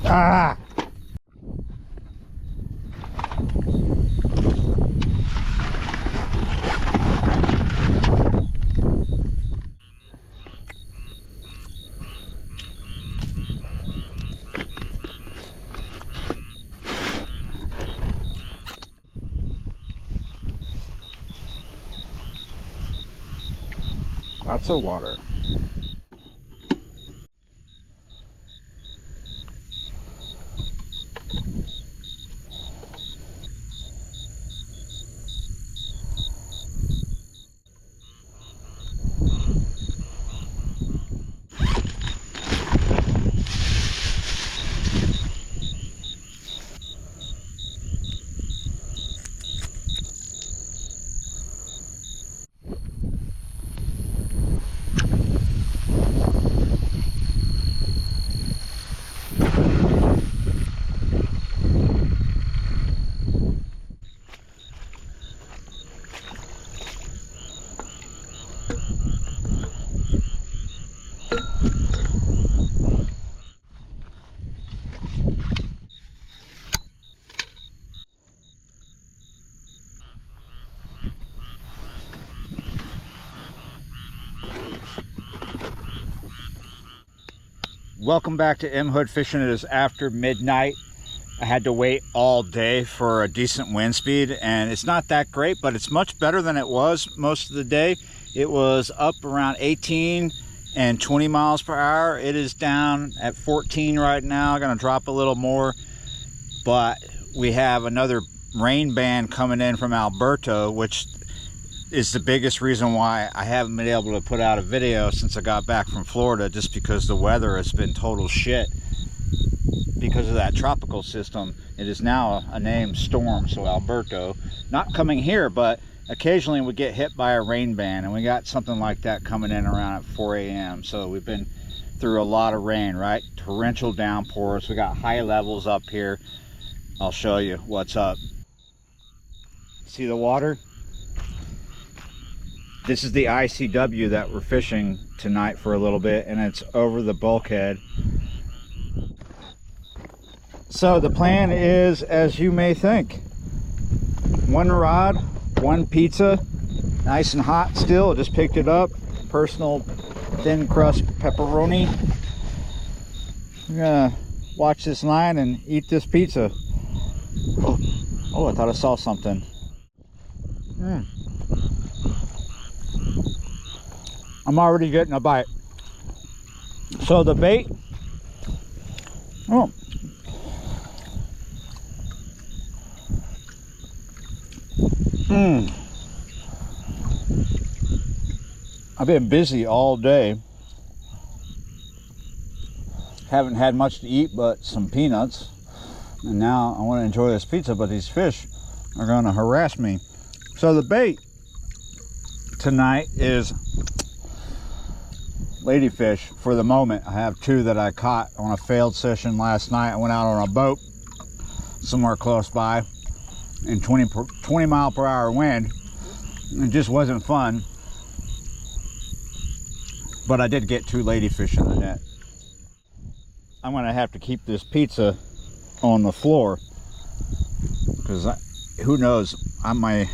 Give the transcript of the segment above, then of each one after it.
Ah! Lots of water. Welcome back to M Hood Fishing. It is after midnight. I had to wait all day for a decent wind speed, and it's not that great, but it's much better than it was most of the day. It was up around 18 and 20 miles per hour. It is down at 14 right now. Gonna drop a little more, but we have another rain band coming in from Alberta, which is the biggest reason why I haven't been able to put out a video since I got back from Florida, just because the weather has been total shit because of that tropical system. It is now a named storm, so Alberto, not coming here, but occasionally we get hit by a rain band, and we got something like that coming in around at 4 a.m. So we've been through a lot of rain, right? Torrential downpours. We got high levels up here. I'll show you what's up. See the water? This is the ICW that we're fishing tonight for a little bit, and it's over the bulkhead. So the plan is, as you may think, one rod, one pizza, nice and hot still. Just picked it up, personal thin crust pepperoni. I'm gonna watch this line and eat this pizza. Oh, I thought I saw something. I'm already getting a bite. So the bait, I've been busy all day. Haven't had much to eat but some peanuts. And now I want to enjoy this pizza, but these fish are going to harass me. So the bait tonight is ladyfish for the moment. I have two that I caught on a failed session last night. I went out on a boat somewhere close by in 20 mile per hour wind. It just wasn't fun, but I did get two ladyfish in the net. I'm gonna have to keep this pizza on the floor because who knows, I might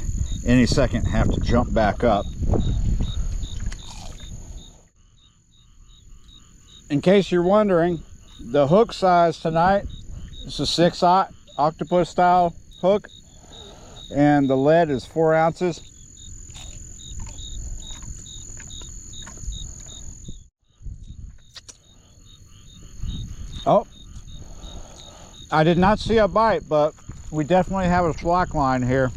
any second have to jump back up. In case you're wondering, the hook size tonight is a 6/0 octopus style hook, and the lead is 4 ounces. Oh, I did not see a bite, but we definitely have a slack line here.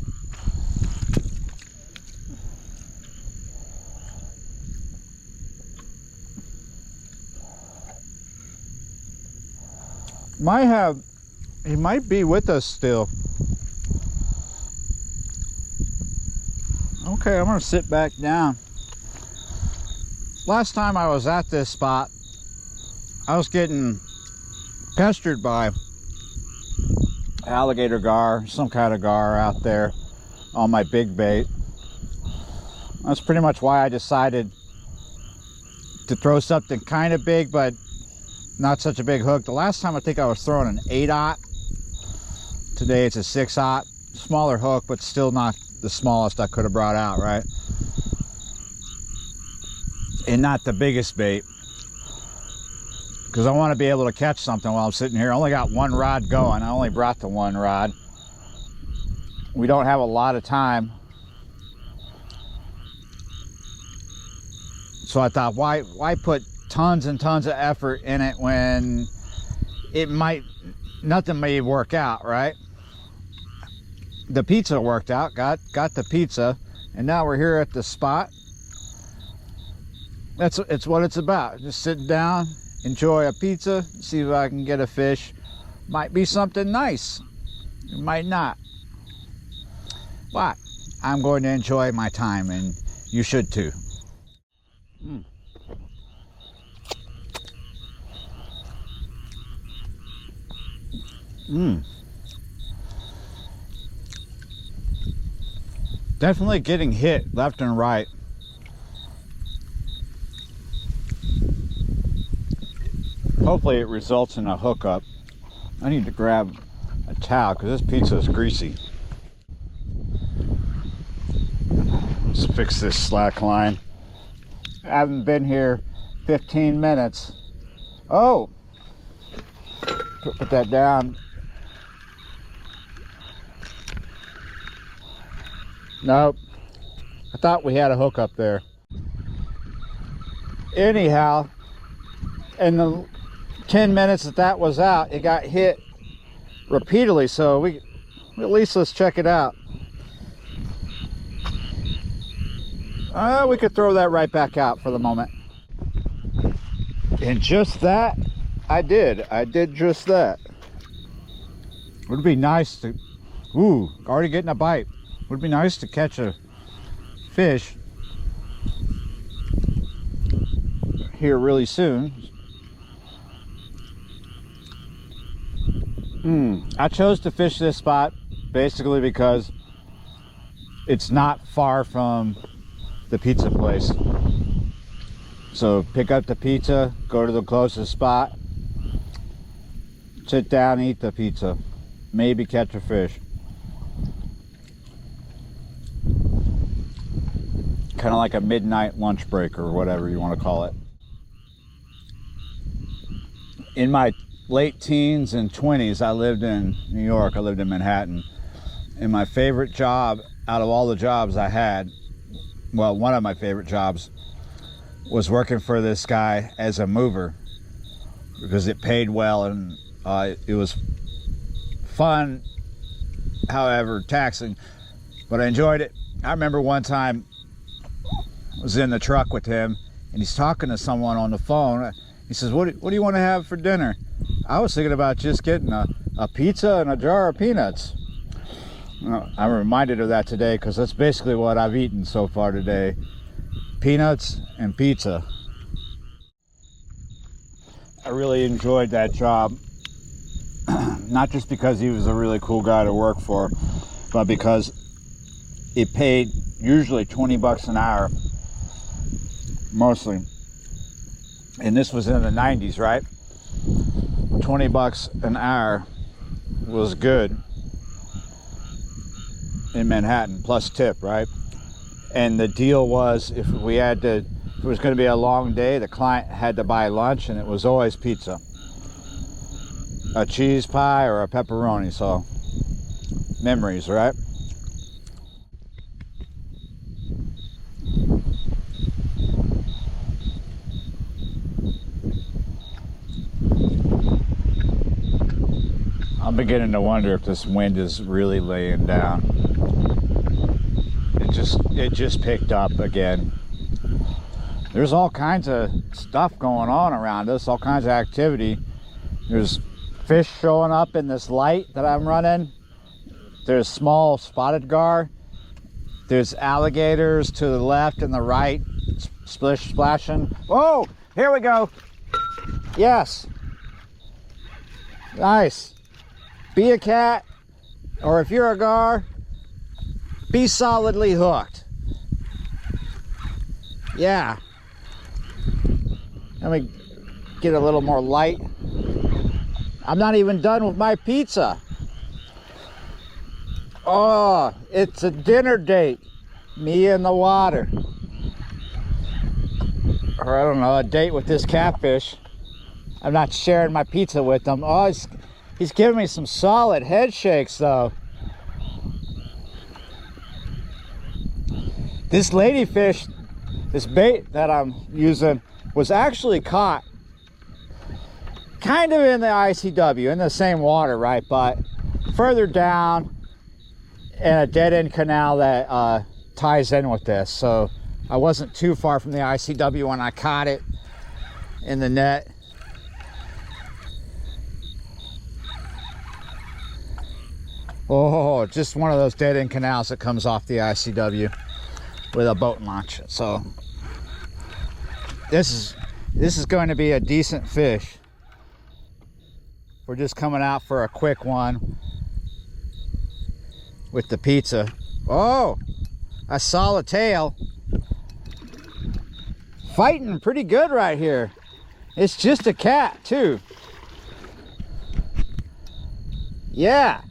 He might be with us still. Okay, I'm gonna sit back down. Last time I was at this spot, I was getting pestered by alligator gar, some kind of gar out there on my big bait. That's pretty much why I decided to throw something kind of big but not such a big hook. The last time I think I was throwing an 8/0. Today it's a 6/0. Smaller hook, but still not the smallest I could have brought out, right? And not the biggest bait, because I want to be able to catch something while I'm sitting here. I only got one rod going. I only brought the one rod. We don't have a lot of time, so I thought, why put tons and tons of effort in it when nothing may work out, right? The pizza worked out, got the pizza, and now we're here at the spot. It's what it's about. Just sit down, enjoy a pizza, see if I can get a fish. Might be something nice, it might not, but I'm going to enjoy my time, and you should too. Definitely getting hit left and right. Hopefully it results in a hookup. I need to grab a towel because this pizza is greasy. Let's fix this slack line. I haven't been here 15 minutes. Oh! Put that down. Nope. I thought we had a hookup there. Anyhow, in the 10 minutes that was out, it got hit repeatedly, so at least let's check it out. We could throw that right back out for the moment. And just that, I did just that. Would be nice to, already getting a bite. Would be nice to catch a fish here really soon. I chose to fish this spot basically because it's not far from the pizza place. So pick up the pizza, go to the closest spot, sit down, eat the pizza, maybe catch a fish. Kind of like a midnight lunch break or whatever you want to call it. In my late teens and 20s, I lived in New York. I lived in Manhattan. And my favorite job out of all the jobs I had, well, one of my favorite jobs was working for this guy as a mover, because it paid well and it was fun, however taxing, but I enjoyed it. I remember one time I was in the truck with him and he's talking to someone on the phone. He says, what do you want to have for dinner? I was thinking about just getting a pizza and a jar of peanuts. I'm reminded of that today because that's basically what I've eaten so far today. Peanuts and pizza. I really enjoyed that job. Not just because he was a really cool guy to work for, but because it paid usually 20 bucks an hour, mostly. And this was in the 90s, right? 20 bucks an hour was good in Manhattan, plus tip, right? And the deal was, if it was going to be a long day, the client had to buy lunch, and it was always pizza, a cheese pie or a pepperoni. So memories, right? I'm beginning to wonder if this wind is really laying down. It just picked up again. There's all kinds of stuff going on around us, all kinds of activity. There's fish showing up in this light that I'm running. There's small spotted gar. There's alligators to the left and the right, splashing. Oh, here we go. Yes. Nice. Be a cat, or if you're a gar, be solidly hooked. Yeah. get a little more light. I'm not even done with my pizza. Oh, it's a dinner date. Me in the water. Or I don't know, a date with this catfish. I'm not sharing my pizza with him. Oh, he's giving me some solid head shakes though. This ladyfish, this bait that I'm using, was actually caught kind of in the ICW, in the same water, right? But further down in a dead-end canal that ties in with this. So I wasn't too far from the ICW when I caught it in the net. Oh, just one of those dead-end canals that comes off the ICW with a boat launch. So this is going to be a decent fish. We're just coming out for a quick one with the pizza. Oh, I saw a tail. Fighting pretty good right here. It's just a cat too. Yeah.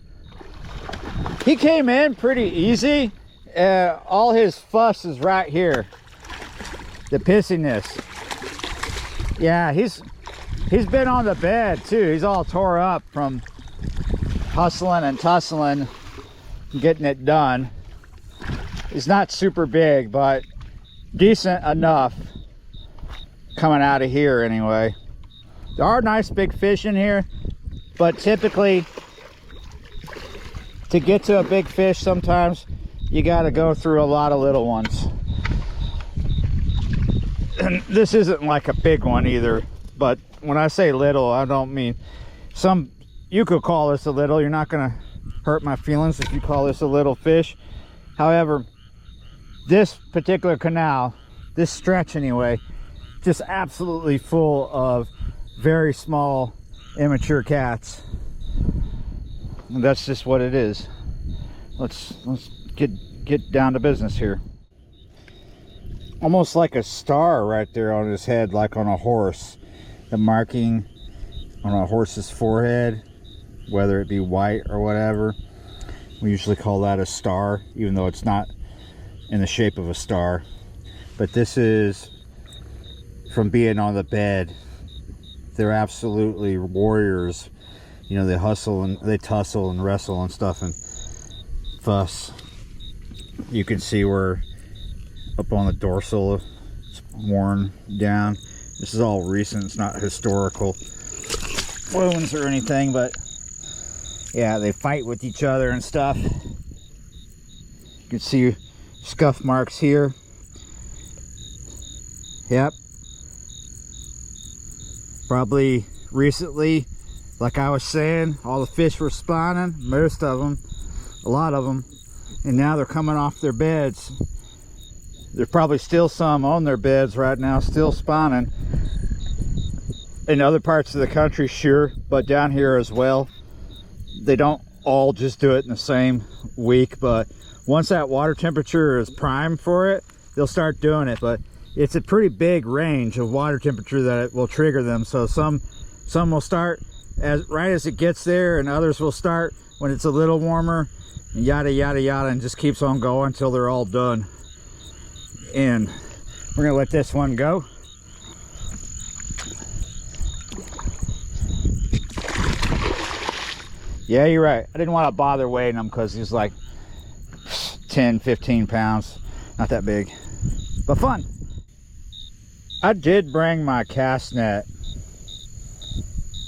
He came in pretty easy. All his fuss is right here. The pissiness. Yeah, he's been on the bed too. He's all tore up from hustling and tussling, getting it done. He's not super big, but decent enough coming out of here anyway. There are nice big fish in here, but typically to get to a big fish, sometimes you got to go through a lot of little ones. And this isn't like a big one either, but when I say little, I don't mean some. You could call this a little. You're not gonna hurt my feelings if you call this a little fish. However, this particular canal, this stretch anyway, just absolutely full of very small immature cats. And that's just what it is. Let's get down to business here. Almost like a star right there on his head, like on a horse. The marking on a horse's forehead, whether it be white or whatever, we usually call that a star, even though it's not in the shape of a star. But this is from being on the bed. They're absolutely warriors. You know, they hustle and they tussle and wrestle and stuff and fuss. You can see where up on the dorsal it's worn down. This is all recent. It's not historical wounds or anything, but yeah, they fight with each other and stuff. You can see scuff marks here. Yep. Probably recently, like I was saying, all the fish were spawning, most of them, a lot of them, and now they're coming off their beds. There's probably still some on their beds right now, still spawning. In other parts of the country, sure, but down here as well. They don't all just do it in the same week, but once that water temperature is prime for it, they'll start doing it. But it's a pretty big range of water temperature that it will trigger them. So some will start right as it gets there, and others will start when it's a little warmer, and yada yada yada, and just keeps on going until they're all done. And we're gonna let this one go. Yeah, you're right. I didn't want to bother weighing him because he's like 10, 15 pounds. Not that big, but fun. I did bring my cast net.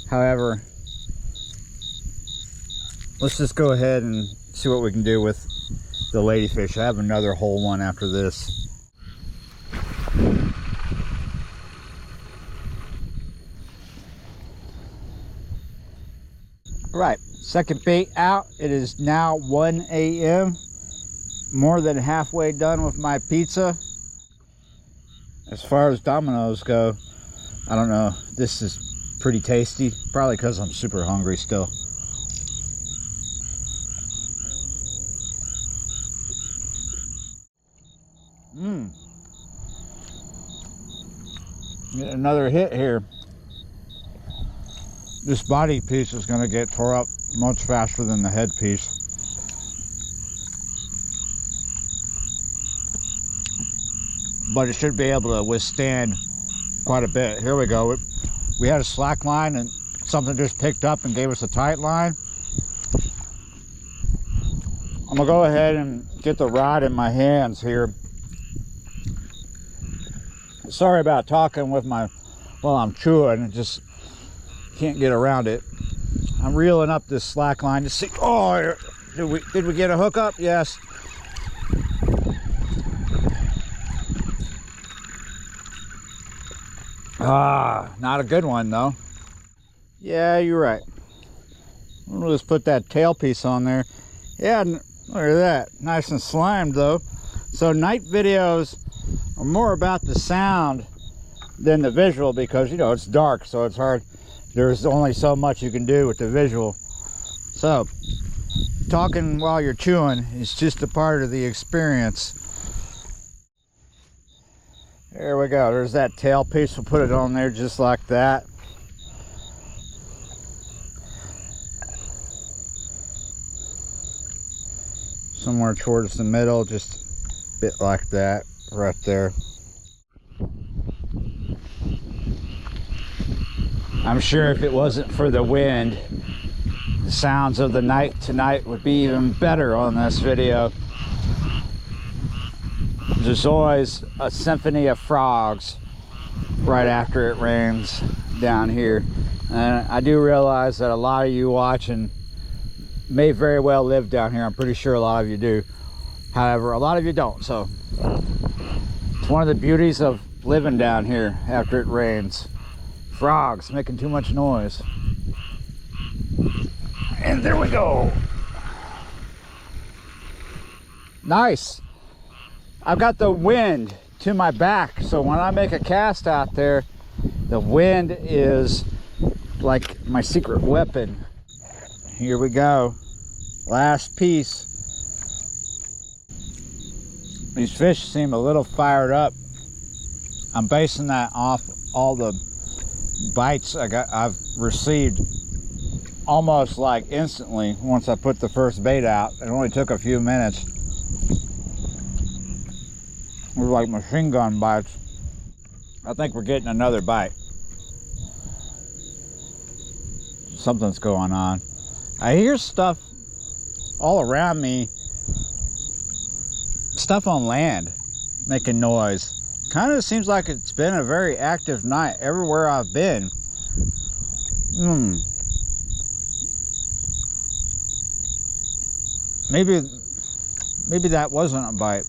However, let's just go ahead and see what we can do with the ladyfish. I have another whole one after this. All right, second bait out. It is now 1 a.m. More than halfway done with my pizza. As far as Domino's go, I don't know. This is pretty tasty. Probably because I'm super hungry still. Get another hit here. this body piece is going to get tore up much faster than the head piece. But it should be able to withstand quite a bit. Here we go. We had a slack line and something just picked up and gave us a tight line. I'm gonna go ahead and get the rod in my hands here. Sorry about talking with my, while I'm chewing, just can't get around it. I'm reeling up this slack line to see. Oh, did we get a hookup? Yes. Ah, not a good one though. Yeah, you're right. We'll just put that tail piece on there. Yeah, look at that. Nice and slimed though. So night videos are more about the sound than the visual, because you know it's dark, so it's hard. There's only so much you can do with the visual. So talking while you're chewing is just a part of the experience. There we go. There's that tail piece. We'll put it on there just like that. Somewhere towards the middle, just a bit like that, right there. I'm sure if it wasn't for the wind, the sounds of the night tonight would be even better on this video. There's always a symphony of frogs right after it rains down here. And I do realize that a lot of you watching may very well live down here. I'm pretty sure a lot of you do. However, a lot of you don't. So it's one of the beauties of living down here after it rains. Frogs making too much noise. And there we go. Nice. I've got the wind to my back, so when I make a cast out there, the wind is like my secret weapon. Here we go. Last piece. These fish seem a little fired up. I'm basing that off all the bites I've received almost like instantly once I put the first bait out. It only took a few minutes. It was like machine gun bites. I think we're getting another bite. Something's going on. I hear stuff all around me, stuff on land making noise. Kind of seems like it's been a very active night everywhere I've been. Maybe that wasn't a bite.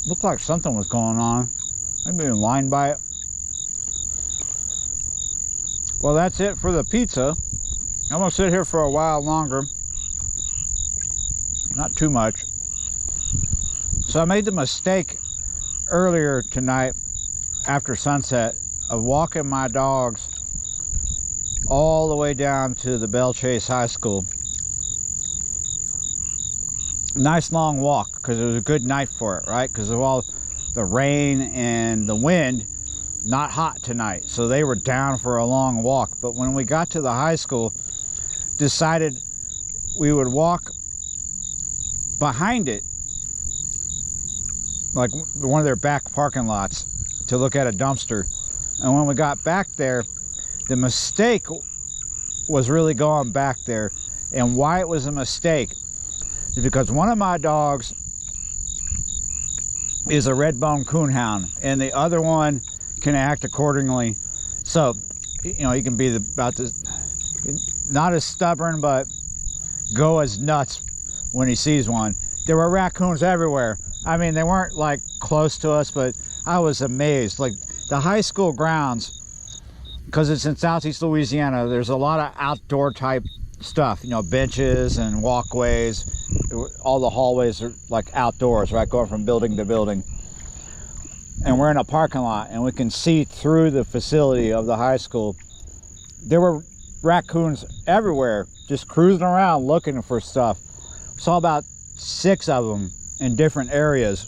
Looked like something was going on. Maybe a line bite. Well, that's it for the pizza. I'm gonna sit here for a while longer. Not too much. So I made the mistake earlier tonight after sunset of walking my dogs all the way down to the Belle Chasse High School. Nice long walk, because it was a good night for it, right? Because of all the rain and the wind. Not hot tonight, so they were down for a long walk. But when we got to the high school, decided we would walk behind it, like one of their back parking lots, to look at a dumpster. And when we got back there, the mistake was really going back there. And why it was a mistake is because one of my dogs is a red-bone coonhound, and the other one can act accordingly. So, you know, he can be not as stubborn, but go as nuts when he sees one. There were raccoons everywhere. I mean, they weren't like close to us, but I was amazed. Like the high school grounds, because it's in Southeast Louisiana, there's a lot of outdoor type stuff, you know, benches and walkways. All the hallways are like outdoors, right, going from building to building. And we're in a parking lot, and we can see through the facility of the high school. There were raccoons everywhere, just cruising around looking for stuff. Saw about 6 of them in different areas,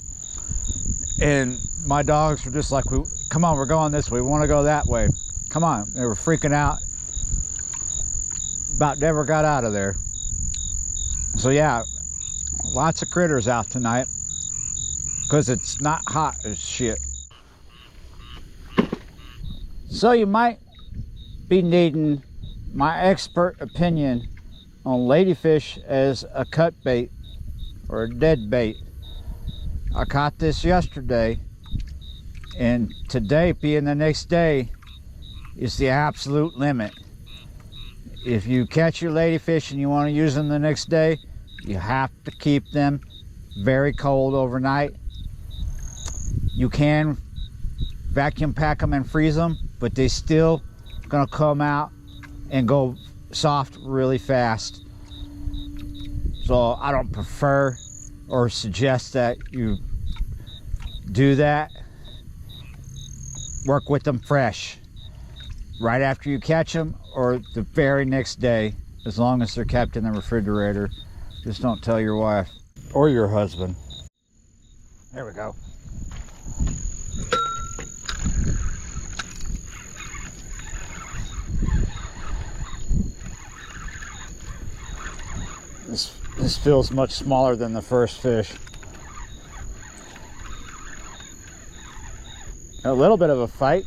and my dogs were just like, come on, we're going this way, we want to go that way, come on. They were freaking out. about never got out of there. So yeah, lots of critters out tonight because it's not hot as shit. So you might be needing my expert opinion on ladyfish as a cut bait or a dead bait. I caught this yesterday, and today being the next day is the absolute limit. If you catch your ladyfish and you want to use them the next day, you have to keep them very cold overnight. You can vacuum pack them and freeze them, but they still gonna come out and go soft really fast. So I don't prefer or suggest that you do that. Work with them fresh right after you catch them or the very next day, as long as they're kept in the refrigerator. Just don't tell your wife or your husband. There we go. This feels much smaller than the first fish. A little bit of a fight.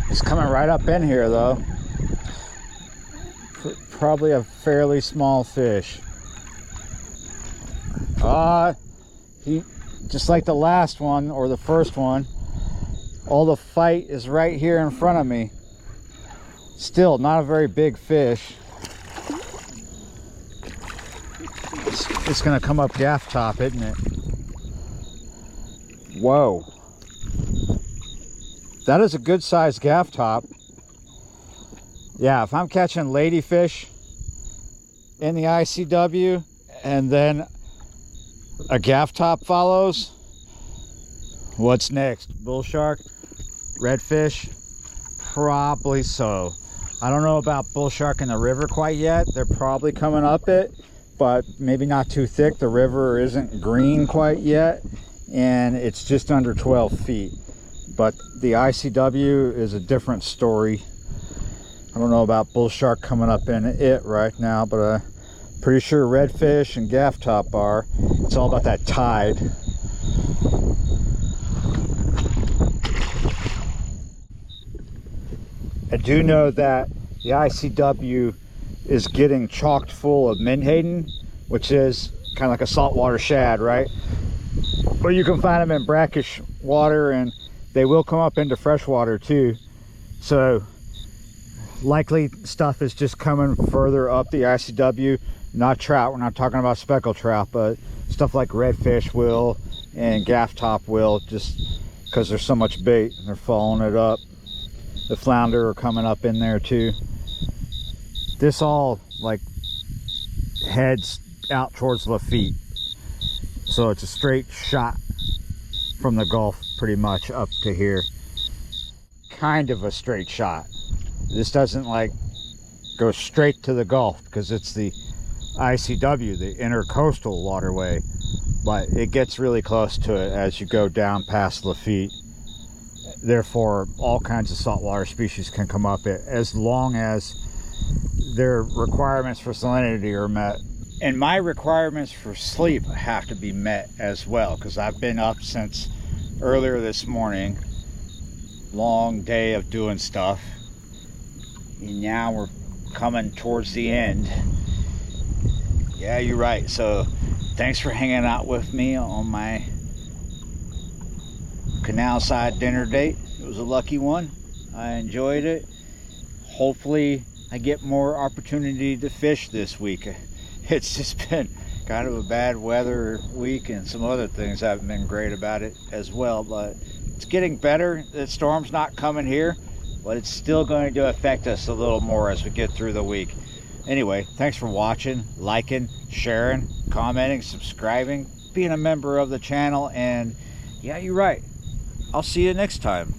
He's coming right up in here though. Probably a fairly small fish. He, just like the last one or the first one, all the fight is right here in front of me. Still not a very big fish. It's gonna come up gaff top, isn't it? Whoa. That is a good sized gaff top. Yeah, if I'm catching ladyfish in the ICW and then a gaff top follows, what's next? Bull shark? Redfish? Probably so. I don't know about bull shark in the river quite yet. They're probably coming up it, but maybe not too thick. The river isn't green quite yet, and it's just under 12 feet. But the ICW is a different story. I don't know about bull shark coming up in it right now, but I'm pretty sure redfish and gaff top are. It's all about that tide. I do know that the ICW is getting chocked full of menhaden, which is kind of like a saltwater shad, right? But you can find them in brackish water, and they will come up into fresh water too. So likely stuff is just coming further up the ICW, not trout. We're not talking about speckled trout, but stuff like redfish will and gaff top will, just because there's so much bait and they're following it up. The flounder are coming up in there too. This all like heads out towards Lafitte, so it's a straight shot from the Gulf pretty much up to here. Kind of a straight shot. This doesn't like go straight to the Gulf because it's the ICW, the intercoastal waterway, but it gets really close to it as you go down past Lafitte. Therefore, all kinds of saltwater species can come up it as long as their requirements for salinity are met. And my requirements for sleep have to be met as well, because I've been up since earlier this morning. Long day of doing stuff. And now we're coming towards the end. Yeah, you're right. So thanks for hanging out with me on my canal side dinner date. It was a lucky one. I enjoyed it. Hopefully I get more opportunity to fish this week. It's just been kind of a bad weather week, and some other things haven't been great about it as well, but it's getting better. The storm's not coming here, but it's still going to affect us a little more as we get through the week. Anyway, thanks for watching, liking, sharing, commenting, subscribing, being a member of the channel, and yeah, you're right. I'll see you next time.